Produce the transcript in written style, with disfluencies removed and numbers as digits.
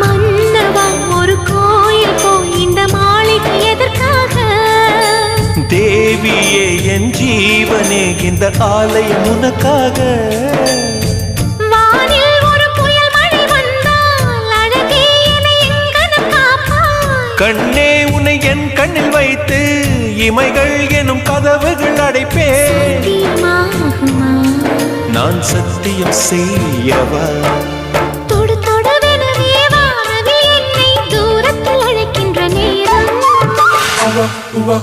மன்னவா ஒரு கோயில் போய் இந்த மாளிகை எதற்காக? தேவியே என் ஜீவனே இந்த ஆலயம் உனக்காக. வானில் ஒரு புயல் மழை வந்தால் அழகே என்னை எங்கனம் காப்பாய். கண்ணே உன்னை என் கண்ணில் வைத்து இமைகள் எனும் கதவுகள் அடைப்பேன். சத்தியமாகுமா? நான் சத்தியம் செய்யவா? தொடு தொடுவெனவே வானவில் என்னை தூரத்தில் அழைக்கின்ற நேரம். உவா